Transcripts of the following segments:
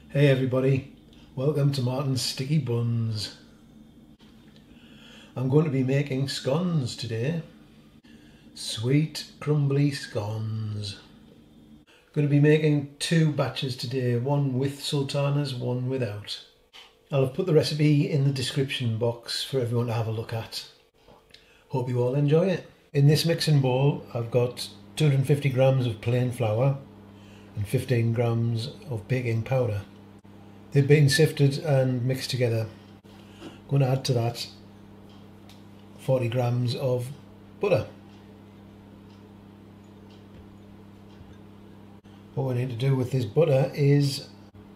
Hey everybody, welcome to Martin's Sticky Buns. I'm going to be making scones today. Sweet, crumbly scones. Going to be making two batches today, one with sultanas, one without. I'll have put the recipe in the description box for everyone to have a look at. Hope you all enjoy it. In this mixing bowl I've got 250 grams of plain flour and 15 grams of baking powder. They've been sifted and mixed together. I'm going to add to that 40 grams of butter. What we need to do with this butter is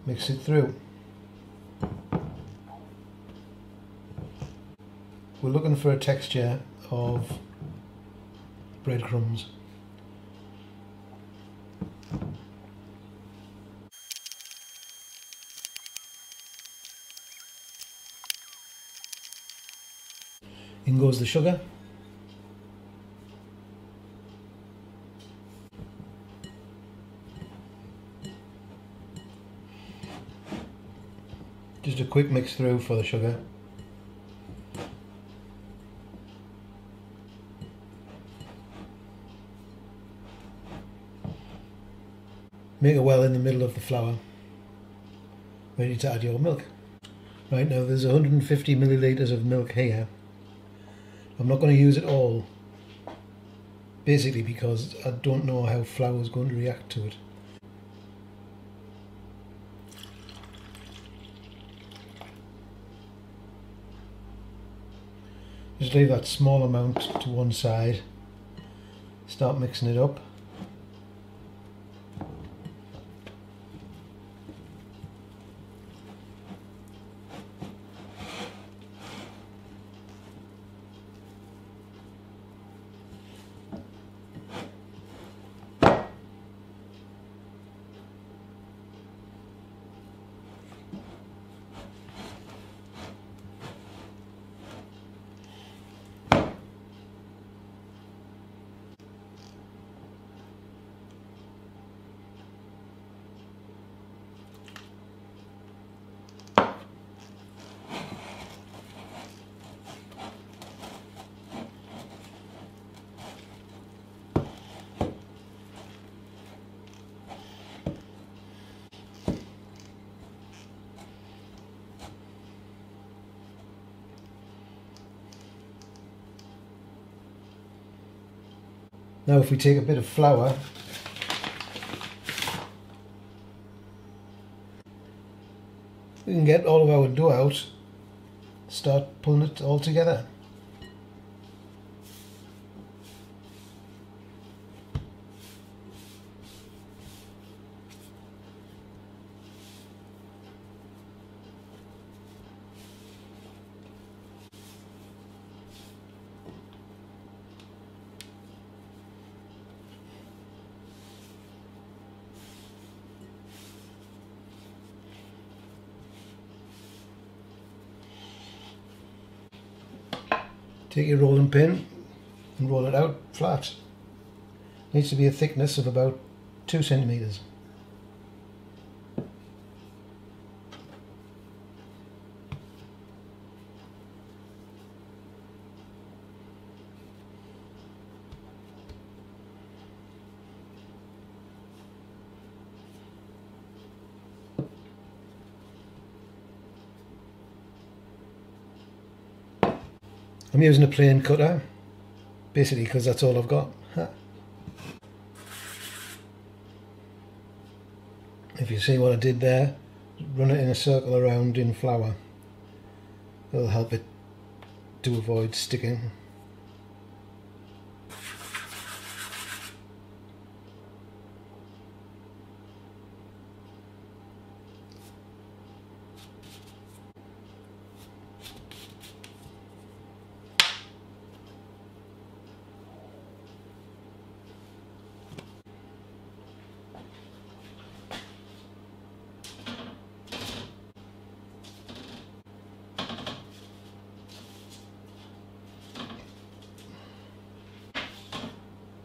mix it through. We're looking for a texture of breadcrumbs. In goes the sugar. Just a quick mix through for the sugar. Make a well in the middle of the flour. Ready to add your milk. Right, now there's 150 millilitres of milk here. I'm not going to use it all, basically because I don't know how flour is going to react to it. Just leave that small amount to one side, start mixing it up. Now if we take a bit of flour, we can get all of our dough out, start pulling it all together. Take your rolling pin and roll it out flat. Needs to be a thickness of about 2 centimeters. I'm using a plain cutter, basically because that's all I've got. If you see what I did there, run it in a circle around in flour. It'll help it to avoid sticking.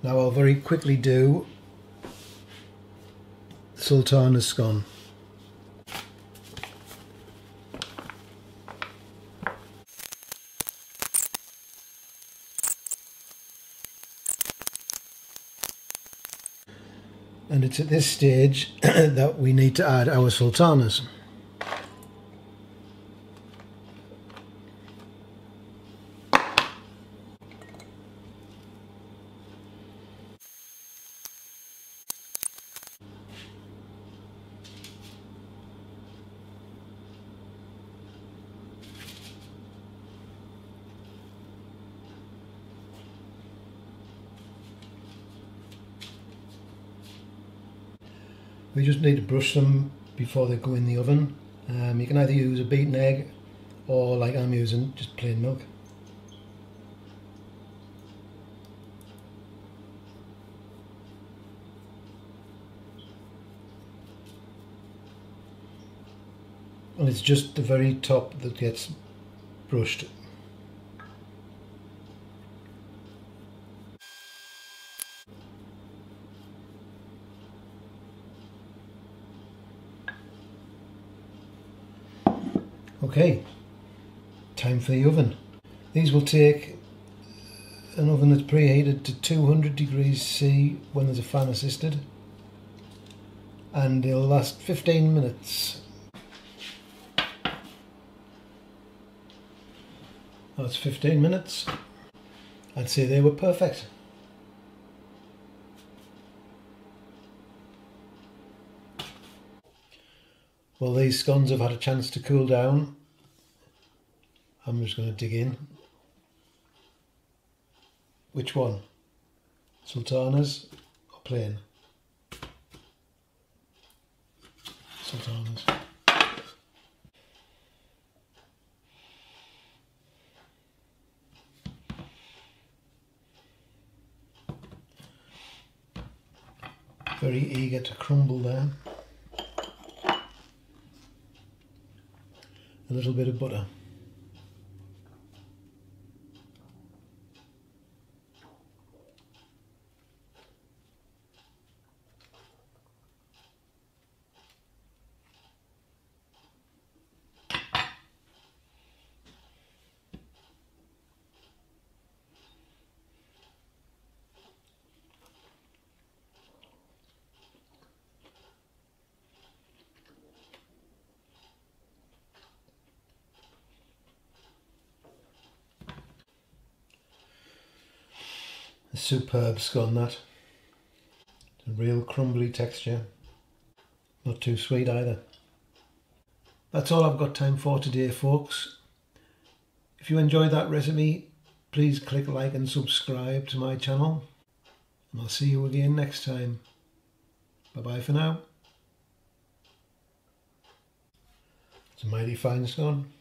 Now I'll very quickly do sultana scone. And it's at this stage that we need to add our sultanas. We just need to brush them before they go in the oven. You can either use a beaten egg or, like I'm using, just plain milk. And it's just the very top that gets brushed. Okay, time for the oven. These will take an oven that's preheated to 200 degrees C when there's a fan assisted, and it'll last 15 minutes. That's 15 minutes. I'd say they were perfect. Well, these scones have had a chance to cool down. I'm just going to dig in. Which one? Sultanas or plain? Sultanas. Very eager to crumble there. A little bit of butter. A superb scone, that. It's a real crumbly texture. Not too sweet either. That's all I've got time for today, folks. If you enjoyed that recipe, please click like and subscribe to my channel. And I'll see you again next time. Bye bye for now. It's a mighty fine scone.